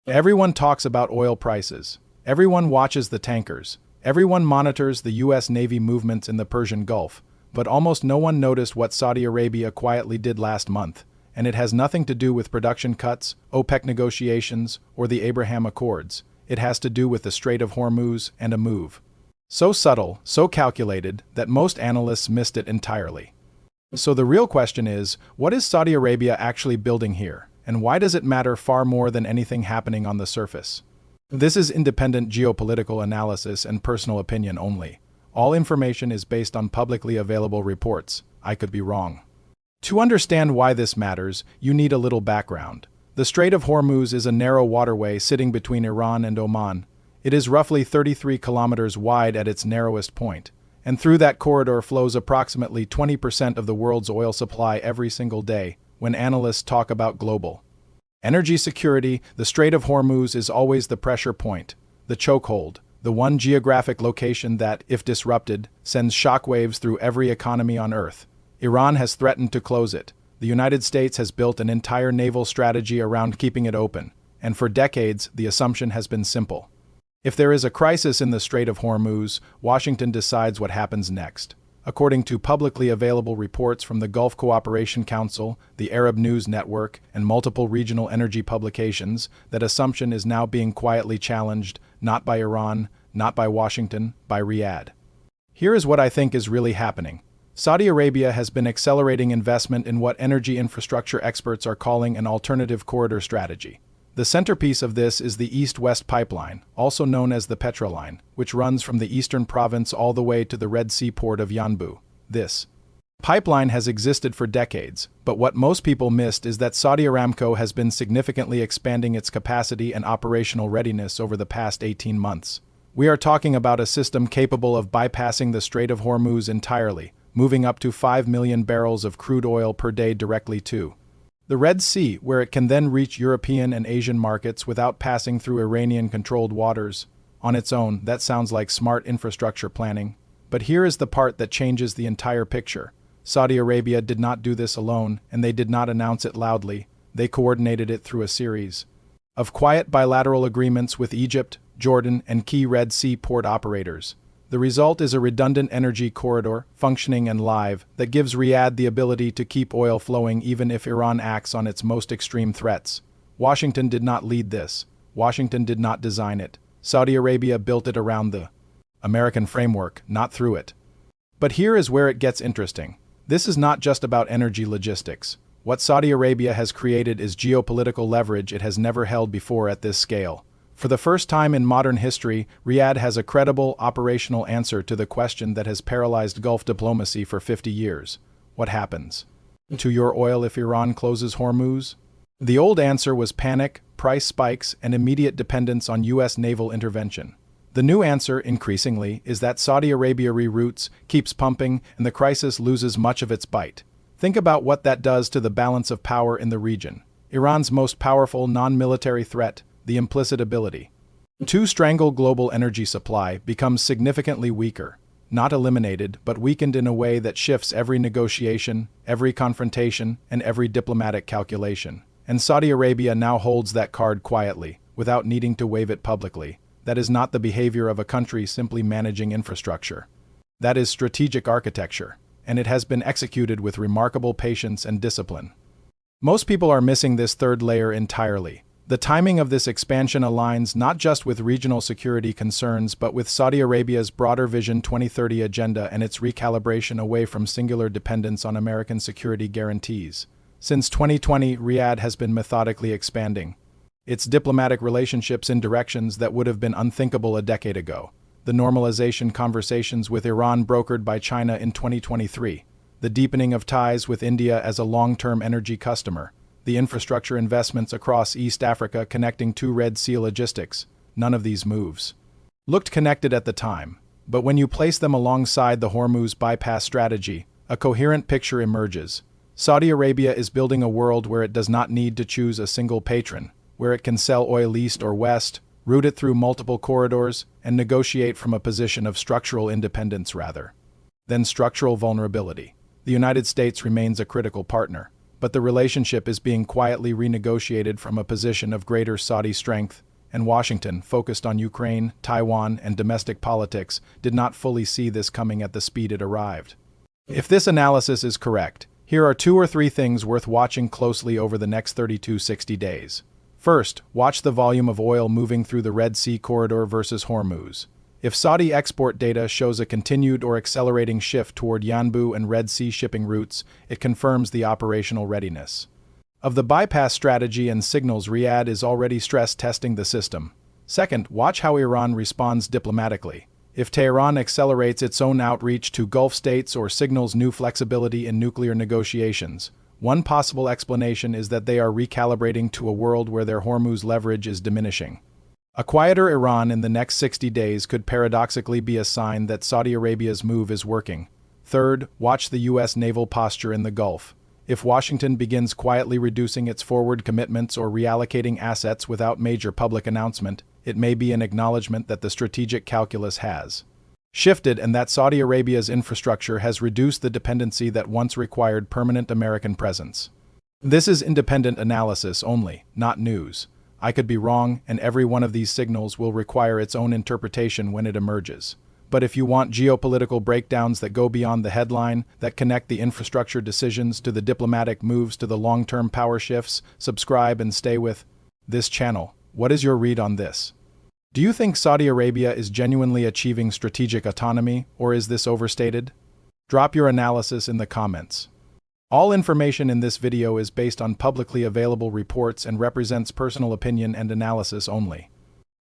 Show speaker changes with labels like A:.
A: Everyone talks about oil prices. Everyone watches the tankers. Everyone monitors the U.S. Navy movements in the Persian Gulf, but almost no one noticed what Saudi Arabia quietly did last month, and it has nothing to do with production cuts, OPEC negotiations, or the Abraham Accords. It has to do with the Strait of Hormuz and a move so subtle, so calculated, that most analysts missed it entirely. So the real question is, what is Saudi Arabia actually building here, and why does it matter far more than anything happening on the surface? This is independent geopolitical analysis and personal opinion only. All information is based on publicly available reports. I could be wrong. To understand why this matters, you need a little background. The Strait of Hormuz is a narrow waterway sitting between Iran and Oman. It is roughly 33 kilometers wide at its narrowest point, and through that corridor flows approximately 20% of the world's oil supply every single day. When analysts talk about global energy security, the Strait of Hormuz is always the pressure point, the chokehold, the one geographic location that, if disrupted, sends shockwaves through every economy on Earth. Iran has threatened to close it. The United States has built an entire naval strategy around keeping it open, and for decades, the assumption has been simple. If there is a crisis in the Strait of Hormuz, Washington decides what happens next. According to publicly available reports from the Gulf Cooperation Council, the Arab News Network, and multiple regional energy publications, that assumption is now being quietly challenged, not by Iran, not by Washington, by Riyadh. Here is what I think is really happening. Saudi Arabia has been accelerating investment in what energy infrastructure experts are calling an alternative corridor strategy. The centerpiece of this is the East-West Pipeline, also known as the Petroline, which runs from the eastern province all the way to the Red Sea port of Yanbu. This pipeline has existed for decades, but what most people missed is that Saudi Aramco has been significantly expanding its capacity and operational readiness over the past 18 months. We are talking about a system capable of bypassing the Strait of Hormuz entirely, moving up to 5 million barrels of crude oil per day directly to the Red Sea, where it can then reach European and Asian markets without passing through Iranian-controlled waters. On its own, that sounds like smart infrastructure planning. But here is the part that changes the entire picture. Saudi Arabia did not do this alone, and they did not announce it loudly. They coordinated it through a series of quiet bilateral agreements with Egypt, Jordan, and key Red Sea port operators. The result is a redundant energy corridor, functioning and live, that gives Riyadh the ability to keep oil flowing even if Iran acts on its most extreme threats. Washington did not lead this. Washington did not design it. Saudi Arabia built it around the American framework, not through it. But here is where it gets interesting. This is not just about energy logistics. What Saudi Arabia has created is geopolitical leverage it has never held before at this scale. For the first time in modern history, Riyadh has a credible, operational answer to the question that has paralyzed Gulf diplomacy for 50 years. What happens to your oil if Iran closes Hormuz? The old answer was panic, price spikes, and immediate dependence on U.S. naval intervention. The new answer, increasingly, is that Saudi Arabia reroutes, keeps pumping, and the crisis loses much of its bite. Think about what that does to the balance of power in the region. Iran's most powerful non-military threat, the implicit ability to strangle global energy supply, becomes significantly weaker, not eliminated, but weakened in a way that shifts every negotiation, every confrontation, and every diplomatic calculation. And Saudi Arabia now holds that card quietly, without needing to wave it publicly. That is not the behavior of a country simply managing infrastructure. That is strategic architecture, and it has been executed with remarkable patience and discipline. Most people are missing this third layer entirely. The timing of this expansion aligns not just with regional security concerns but with Saudi Arabia's broader Vision 2030 agenda and its recalibration away from singular dependence on American security guarantees. Since 2020, Riyadh has been methodically expanding its diplomatic relationships in directions that would have been unthinkable a decade ago. The normalization conversations with Iran brokered by China in 2023, the deepening of ties with India as a long-term energy customer, the infrastructure investments across East Africa connecting to Red Sea logistics. None of these moves looked connected at the time, but when you place them alongside the Hormuz bypass strategy, a coherent picture emerges. Saudi Arabia is building a world where it does not need to choose a single patron, where it can sell oil east or west, route it through multiple corridors, and negotiate from a position of structural independence rather than structural vulnerability. The United States remains a critical partner, but the relationship is being quietly renegotiated from a position of greater Saudi strength, and Washington, focused on Ukraine, Taiwan, and domestic politics, did not fully see this coming at the speed it arrived. If this analysis is correct, here are 2 or 3 things worth watching closely over the next 30 to 60 days. First, watch the volume of oil moving through the Red Sea corridor versus Hormuz. If Saudi export data shows a continued or accelerating shift toward Yanbu and Red Sea shipping routes, it confirms the operational readiness of the bypass strategy and signals Riyadh is already stress-testing the system. Second, watch how Iran responds diplomatically. If Tehran accelerates its own outreach to Gulf states or signals new flexibility in nuclear negotiations, one possible explanation is that they are recalibrating to a world where their Hormuz leverage is diminishing. A quieter Iran in the next 60 days could paradoxically be a sign that Saudi Arabia's move is working. Third, watch the U.S. naval posture in the Gulf. If Washington begins quietly reducing its forward commitments or reallocating assets without major public announcement, it may be an acknowledgement that the strategic calculus has shifted and that Saudi Arabia's infrastructure has reduced the dependency that once required permanent American presence. This is independent analysis only, not news. I could be wrong, and every one of these signals will require its own interpretation when it emerges. But if you want geopolitical breakdowns that go beyond the headline, that connect the infrastructure decisions to the diplomatic moves to the long-term power shifts, subscribe and stay with this channel. What is your read on this? Do you think Saudi Arabia is genuinely achieving strategic autonomy, or is this overstated? Drop your analysis in the comments. All information in this video is based on publicly available reports and represents personal opinion and analysis only.